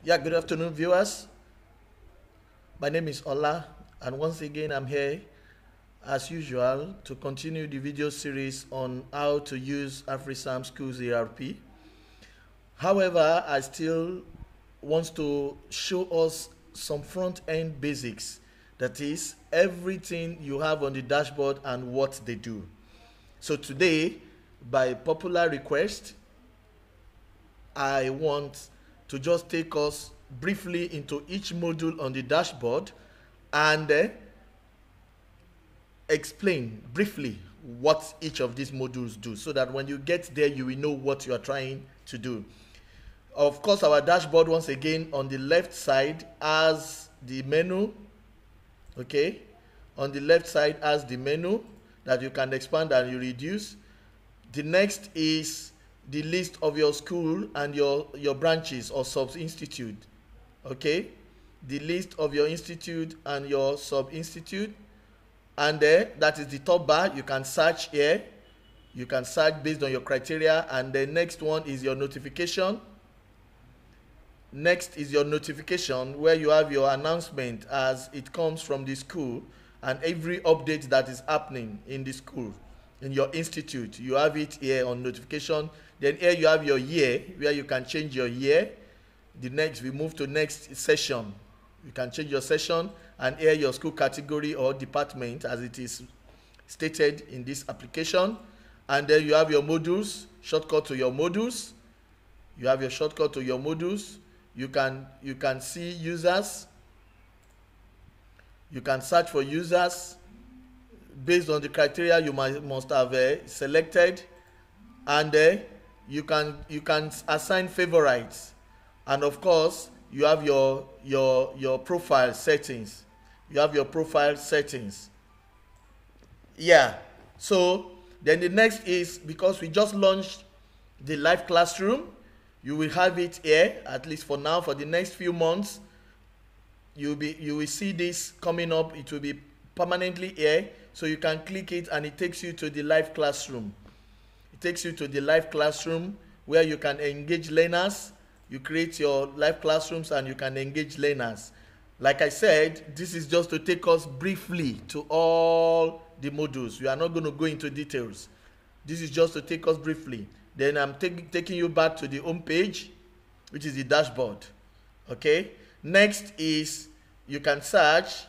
Yeah, good afternoon, viewers. My name is Ola, and once again, I'm here as usual to continue the video series on how to use afriSAMS Schools ERP. However, I still want to show us some front-end basics. That is, everything you have on the dashboard and what they do. So today, by popular request, I want to just take us briefly into each module on the dashboard and explain briefly what each of these modules do, so that when you get there you will know what you are trying to do. Of course, our dashboard once again on the left side has the menu. Okay, on the left side has the menu that you can expand and you reduce. The next is the list of your school and your branches or sub-institute. Okay, the list of your institute and your sub-institute, and that is the top bar. You can search here, you can search based on your criteria. And the next one is your notification. Next is your notification, where you have your announcement as it comes from the school and every update that is happening in the school, in your institute. You have it here on notification. Then here you have your year, where you can change your year. The next, we move to next session. You can change your session, and here your school category or department as it is stated in this application. And then you have your modules, shortcut to your modules. You have your shortcut to your modules. You can see users. You can search for users based on the criteria you must have selected, and you can assign favorites. And of course, you have your profile settings. You have your profile settings. Yeah. So then the next is, because we just launched the live classroom, you will have it here, at least for now. For the next few months, you will see this coming up. It will be permanently here, so you can click it and it takes you to the live classroom. It takes you to the live classroom where you can engage learners. You create your live classrooms and you can engage learners. Like I said, this is just to take us briefly to all the modules. We are not going to go into details. This is just to take us briefly. Then I'm taking you back to the home page, which is the dashboard. Okay. Next is you can search.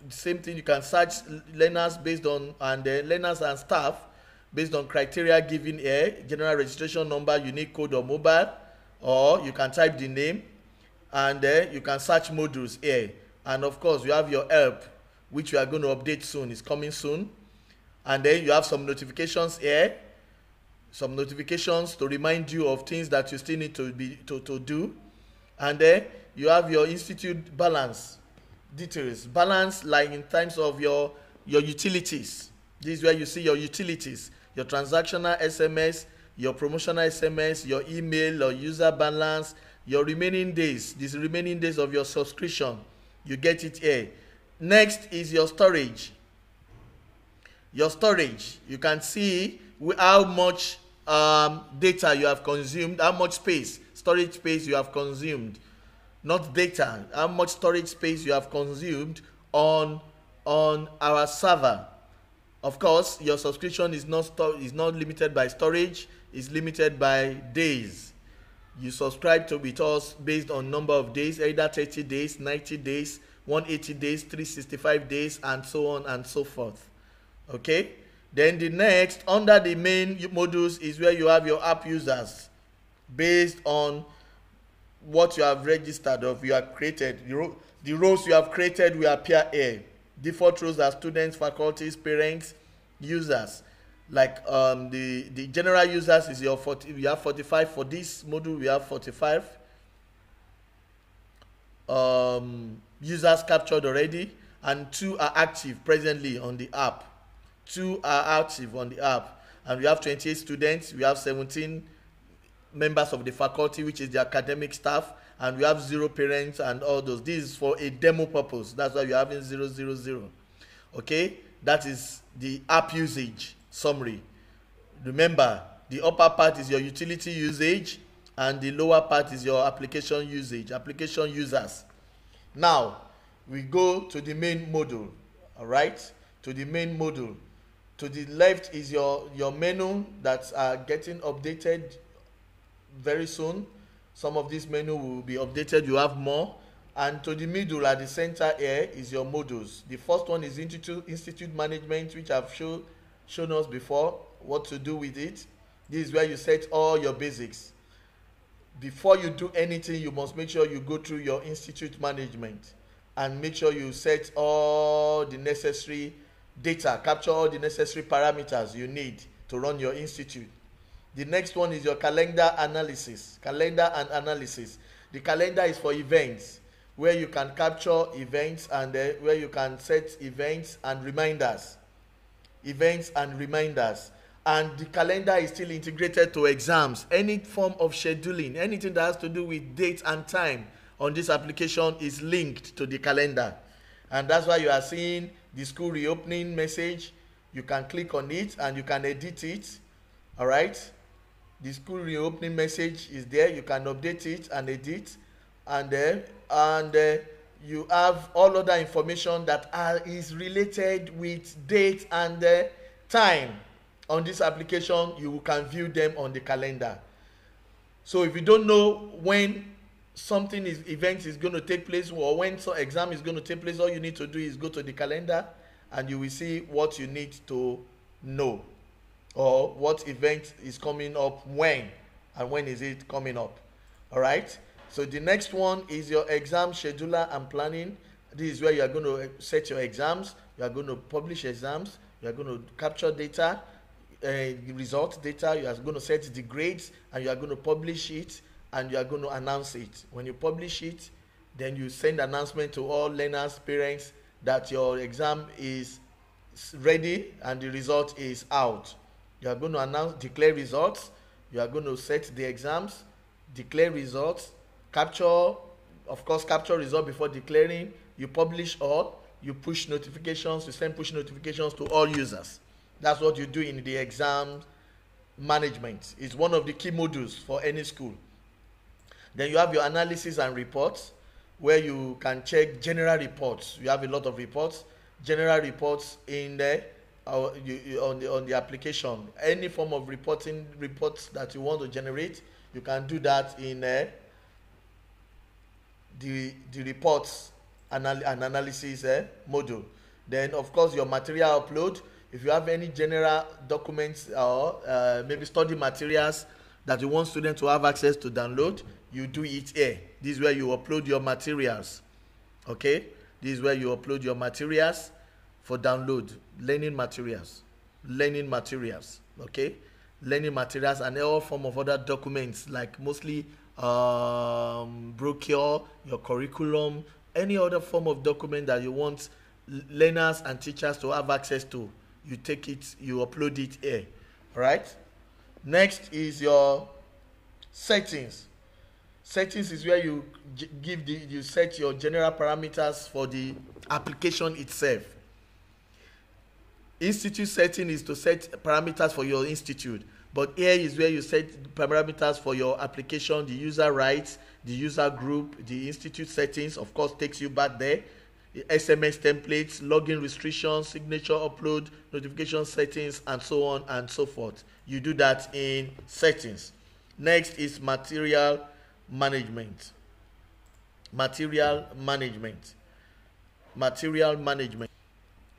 Same thing. You can search learners based on learners and staff based on criteria given here: general registration number, unique code, or mobile. Or you can type the name, and you can search modules here. And of course, you have your help, which we are going to update soon. It's coming soon. And then you have some notifications here. Some notifications to remind you of things that you still need to do. And then you have your institute balance details. Balance, like in terms of your utilities. This is where you see your utilities, your transactional SMS, your promotional SMS, your email or user balance, your remaining days, these remaining days of your subscription. You get it here. Next is your storage. Your storage, you can see how much data you have consumed, how much storage space you have consumed. Not data, how much storage space you have consumed on our server. Of course, your subscription is not limited by storage, it's limited by days. You subscribe to with us based on number of days, either 30 days, 90 days, 180 days, 365 days, and so on and so forth. Okay. Then the next, under the main modules, is where you have your app users based on what you have registered or you have created. The roles you have created will appear here. Default roles are students, faculties, parents, users. Like the general users is your 40. We have 45 for this module. We have 45 users captured already, and 2 are active presently on the app. 2 are active on the app, and we have 28 students. We have 17 members of the faculty, which is the academic staff, and we have 0 parents and all those. This is for a demo purpose. That's why we're having 000. Okay, that is the app usage summary. Remember, the upper part is your utility usage, and the lower part is your application usage, application users. Now we go to the main module. All right, to the main module. To the left is your menu that are getting updated very soon. Some of this menu will be updated, you have more. And to the middle at the center here is your modules. The first one is institute management, which I've shown us before what to do with it. This is where you set all your basics. Before you do anything, you must make sure you go through your institute management and make sure you set all the necessary data, capture all the necessary parameters you need to run your institute. The next one is your calendar analysis. Calendar and analysis. The calendar is for events, where you can capture events and where you can set events and reminders. Events and reminders. And the calendar is still integrated to exams. Any form of scheduling, anything that has to do with date and time on this application is linked to the calendar. And that's why you are seeing the school reopening message. You can click on it and you can edit it. All right. The school reopening message is there. You can update it and edit, and you have all other information that is related with date and time on this application. You can view them on the calendar. So if you don't know when event is going to take place, or when some exam is going to take place, all you need to do is go to the calendar and you will see what you need to know, or what event is coming up when, and when is it coming up. All right. So the next one is your exam scheduler and planning. This is where you are going to set your exams. You are going to publish exams. You are going to capture data, result data. You are going to set the grades, and you are going to publish it, and you are going to announce it. When you publish it, then you send announcement to all learners, parents, that your exam is ready and the result is out. You are going to declare results. You are going to set the exams, declare results, capture result before declaring. You publish all. You push notifications. You send push notifications to all users. That's what you do in the exam management. It's one of the key modules for any school. Then you have your analysis and reports, where you can check general reports. You have a lot of reports, general reports in there. On the application, any form of reports that you want to generate, you can do that in the reports and analysis module. Then of course your material upload. If you have any general documents or maybe study materials that you want students to have access to download, you do it here. This is where you upload your materials. Okay, this is where you upload your materials for download. Learning materials, okay, learning materials, and all form of other documents, like mostly brochure, your curriculum, any other form of document that you want learners and teachers to have access to. You take it, you upload it here. All right. Next is your settings. Settings is where you you set your general parameters for the application itself. Institute setting is to set parameters for your institute, but here is where you set parameters for your application, the user rights, the user group, the institute settings. Of course, takes you back there. The SMS templates, login restrictions, signature upload, notification settings, and so on and so forth. You do that in settings. Next is material management. Material management.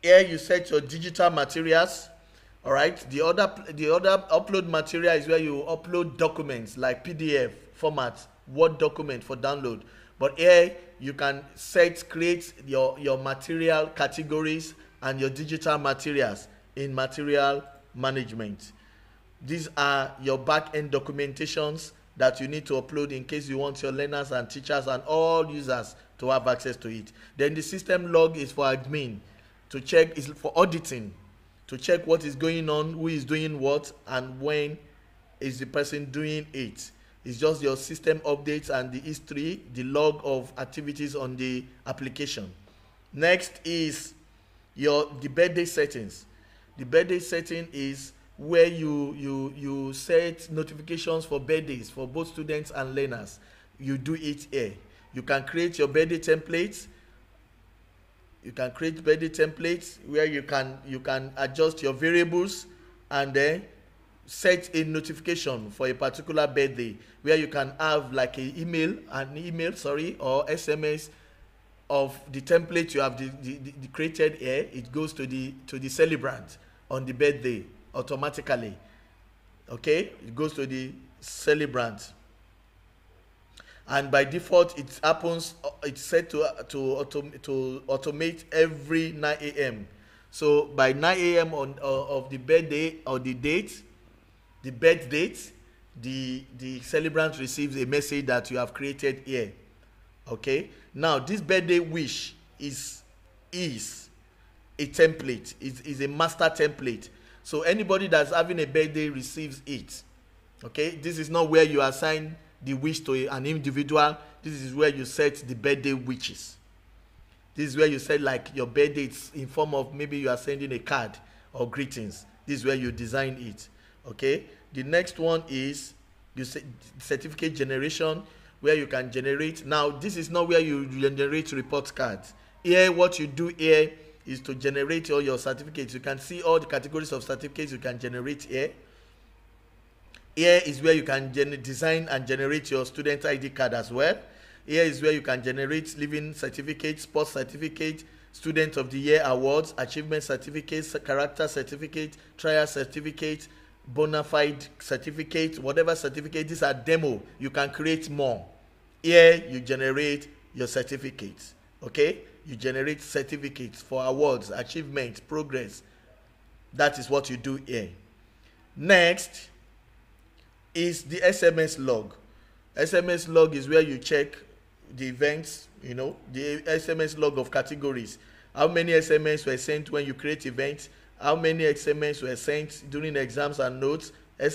Here you set your digital materials. All right. The other upload material is where you upload documents like PDF format, Word document for download. But here you can create your material categories and your digital materials in material management. These are your back-end documentations that you need to upload in case you want your learners and teachers and all users to have access to it. Then the system log is for admin, to check, is for auditing, to check what is going on, who is doing what, and when is the person doing it. It's just your system updates and the history, the log of activities on the application. Next is the birthday settings. The birthday setting is where you set notifications for birthdays for both students and learners. You do it here. You can create your birthday templates. You can create birthday templates where you can adjust your variables and then set a notification for a particular birthday, where you can have like an email or SMS of the template you have the created here. It goes to the celebrant on the birthday automatically. Okay, it goes to the celebrant, and by default it happens. It's set to automate every 9 a.m. So by 9 a.m. on of the birthday or the date, the birth date, the celebrant receives a message that you have created here. Okay, now this birthday wish is a template, is a master template. So anybody that's having a birthday receives it. Okay, this is not where you assign the wish to an individual. This is where you set the birthday wishes. This is where you set like your birthday in form of, maybe you are sending a card or greetings. This is where you design it. Okay, the next one is you say certificate generation, where you can generate. Now this is not where you generate report cards. Here what you do here is to generate all your certificates. You can see all the categories of certificates you can generate here. Here is where you can design and generate your student ID card as well. Here is where you can generate living certificates, sports certificate, student of the year awards, achievement certificates, character certificate, trial certificate, bona fide certificate, whatever certificate. These are demo. You can create more. Here you generate your certificates. Okay, you generate certificates for awards, achievements, progress. That is what you do here. Next is the SMS log. SMS log is where you check the events, the SMS log of categories. How many SMS were sent when you create events? How many SMS were sent during exams and notes? How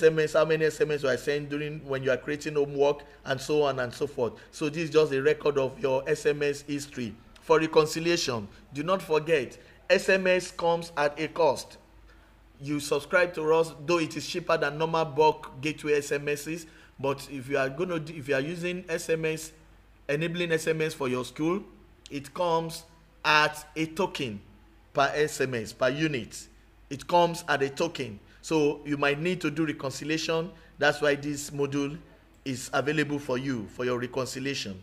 many SMS were sent during when you are creating homework, and so on and so forth. So this is just a record of your SMS history. For reconciliation, do not forget, SMS comes at a cost. You subscribe to us, though it is cheaper than normal bulk gateway SMSs. But if you are using SMS, enabling SMS for your school, it comes at a token per SMS, per unit. It comes at a token. So you might need to do reconciliation. That's why this module is available for you for your reconciliation.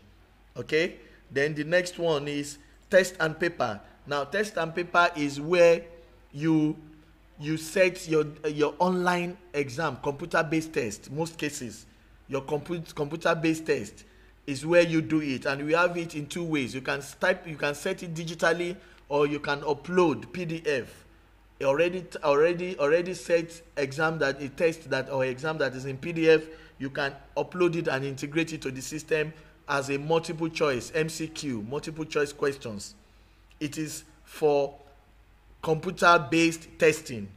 Okay? Then the next one is test and paper. Now, test and paper is where you set your online exam, computer-based test. Most cases, your computer-based test is where you do it, and we have it in two ways. You can set it digitally, or you can upload PDF. Already set exam that a test that or exam that is in PDF. You can upload it and integrate it to the system as a multiple choice MCQ, multiple choice questions. It is for computer-based testing.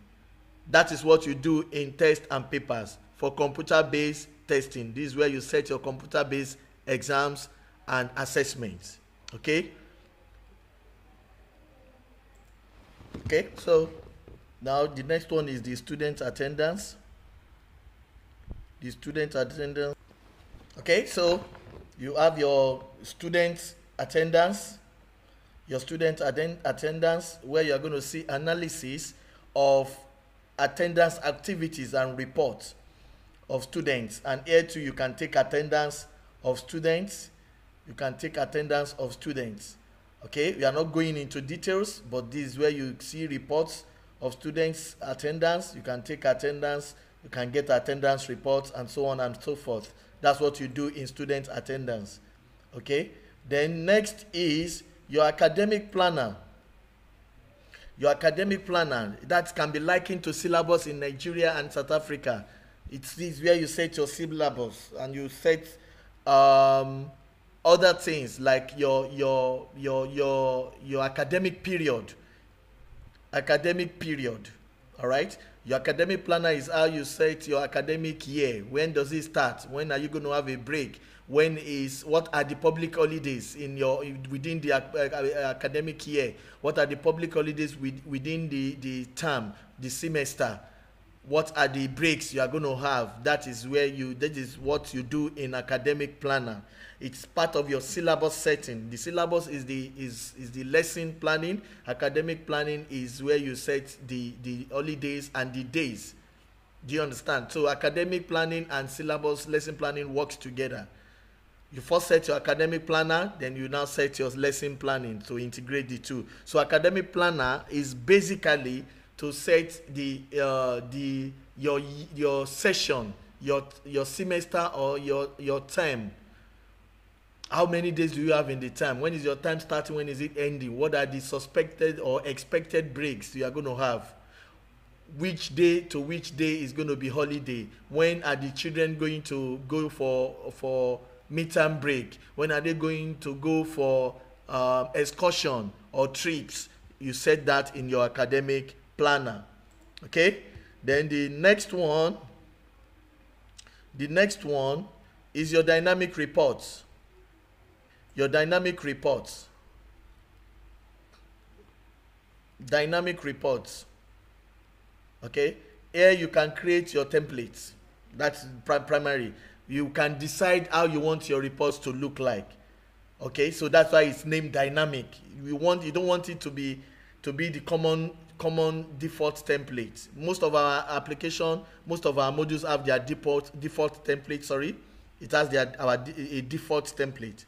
That is what you do in test and papers. For computer-based testing, this is where you set your computer-based exams and assessments. Okay, so now the next one is the student attendance. Okay, so you have your student attendance, where you are going to see analysis of attendance activities and reports of students. And here too, you can take attendance of students. Okay, we are not going into details, but this is where you see reports of students' attendance. You can take attendance, you can get attendance reports, and so on and so forth. That's what you do in student attendance. Okay, then next is your academic planner. That can be likened to syllabus in Nigeria and South Africa. It's where you set your syllabus and you set other things like your academic period. All right, your academic planner is how you set your academic year. When does it start? When are you going to have a break? What are the public holidays within the academic year? What are the public holidays within the term, the semester? what are the breaks you are going to have. That is what you do in academic planner. It's part of your syllabus setting. The syllabus is the lesson planning. Academic planning is where you set the holidays and the days. Do you understand? So academic planning and syllabus lesson planning works together. You first set your academic planner, then you now set your lesson planning to integrate the two. So academic planner is basically to set your session, your semester, or your term. How many days do you have in the term? When is your time starting? When is it ending? What are the suspected or expected breaks you are going to have? Which day to which day is going to be holiday? When are the children going to go for midterm break? When are they going to go for excursion or trips? You set that in your academic planner. Okay, then the next one is your dynamic reports. Dynamic reports. Okay, here you can create your templates. That's primary. You can decide how you want your reports to look like. Okay, so that's why it's named dynamic. You don't want it to be the common default template. Most of our modules have their default template. Sorry, it has a default template.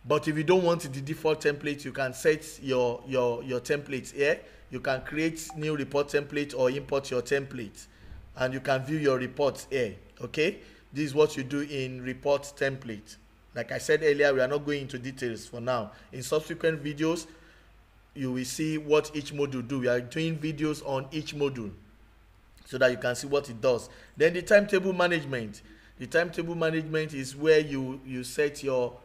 But if you don't want the default template, you can set your templates here. You can create new report template or import your template, and you can view your reports here. Okay, this is what you do in report template. Like I said earlier, we are not going into details for now. In subsequent videos, you will see what each module do. We are doing videos on each module so that you can see what it does. Then the timetable management. The timetable management is where you set your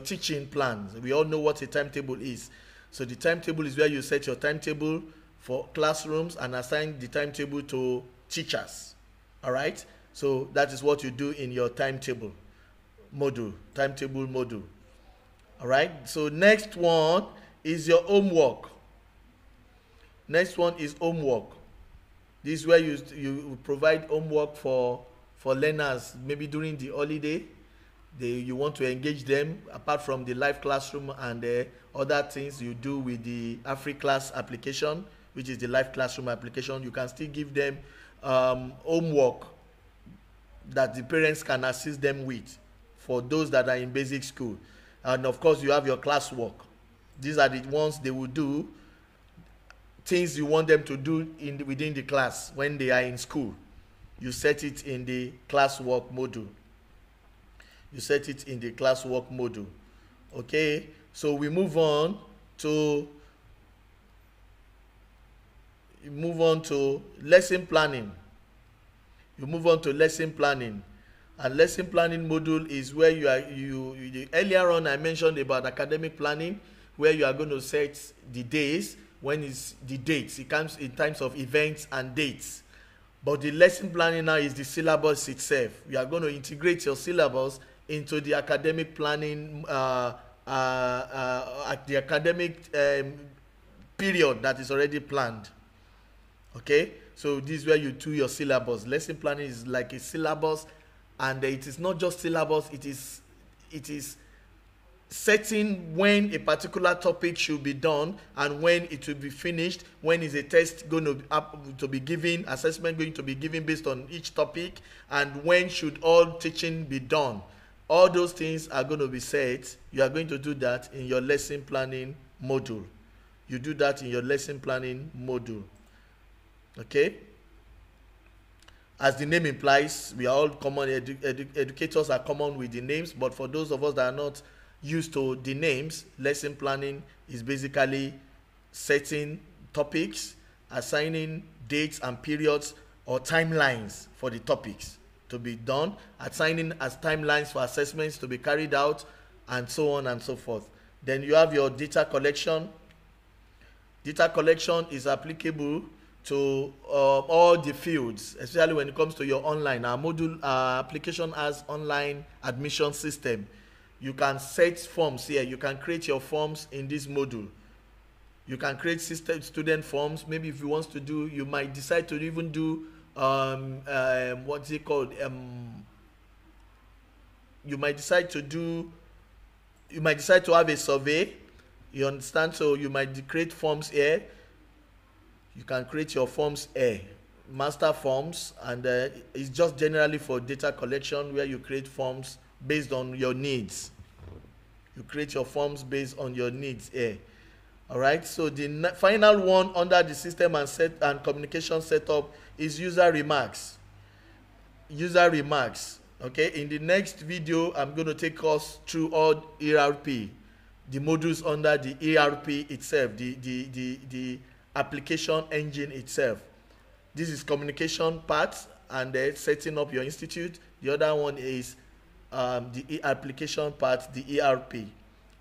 teaching plans. We all know what a timetable is. So the timetable is where you set your timetable for classrooms and assign the timetable to teachers. All right, so that is what you do in your timetable module. All right, so next one is your homework. This is where you provide homework for learners. Maybe during the holiday, you want to engage them apart from the live classroom and other things you do with the afriClass application, which is the live classroom application. You can still give them homework that the parents can assist them with for those that are in basic school. And of course, you have your classwork. These are the ones they will do, things you want them to do within the class when they are in school. You set it in the classwork module. Okay, so we move on to lesson planning. And lesson planning module is where earlier on I mentioned about academic planning, where you are going to set the days. When is the dates? It comes in terms of events and dates. But the lesson planning now is the syllabus itself. You are going to integrate your syllabus into the academic planning, the academic period that is already planned. Okay, so this is where you do your syllabus. Lesson planning is like a syllabus, and it is not just syllabus. It is setting when a particular topic should be done and when it will be finished. When is a test going to be given, assessment going to be given based on each topic, and when should all teaching be done. All those things are going to be set. You are going to do that in your lesson planning module. Okay, as the name implies, we are all common. Educators are common with the names, but for those of us that are not used to the names, lesson planning is basically setting topics, assigning dates and periods or timelines for the topics to be done, assigning as timelines for assessments to be carried out, and so on and so forth. Then you have your data collection. Data collection is applicable to all the fields, especially when it comes to your online. Our module application has online admission system. You can set forms here. You can create your forms in this module. You can create system student forms. Maybe if you want to do, you might decide to even do what's it called? You might decide to do. You might decide to have a survey. You understand? So you might create forms here. You can create your forms here, master forms, and it's just generally for data collection where you create forms based on your needs. You create your forms based on your needs here. All right. So the final one under the system and communication setup is UseRemax. UseRemax. Okay. In the next video, I'm going to take us through all ERP, the modules under the ERP itself, the application engine itself. This is communication part and setting up your institute. The other one is the application part, the ERP.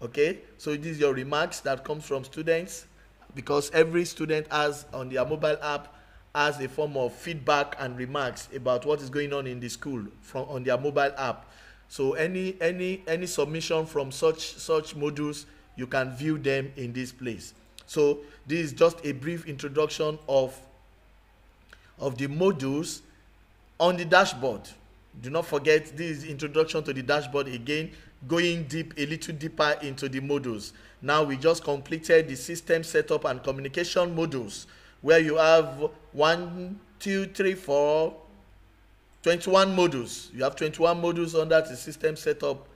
Okay, so this is your remarks that comes from students, because every student has on their mobile app has a form of feedback and remarks about what is going on in the school on their mobile app. So any submission from such modules, you can view them in this place. So this is just a brief introduction of the modules on the dashboard. Do not forget, this is introduction to the dashboard again, going a little deeper into the modules. Now we just completed the system setup and communication modules, where you have 1, 2, 3, 4, 21 modules. You have 21 modules under the system setup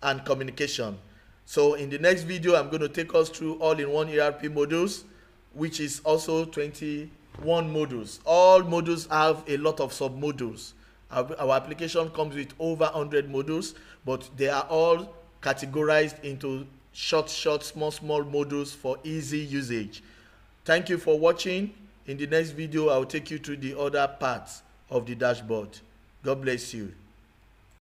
and communication. So in the next video, I'm going to take us through all-in-one ERP modules, which is also 21 modules. All modules have a lot of sub-modules. Our application comes with over 100 modules, but they are all categorized into short, small modules for easy usage. Thank you for watching. In the next video, I will take you through the other parts of the dashboard. God bless you.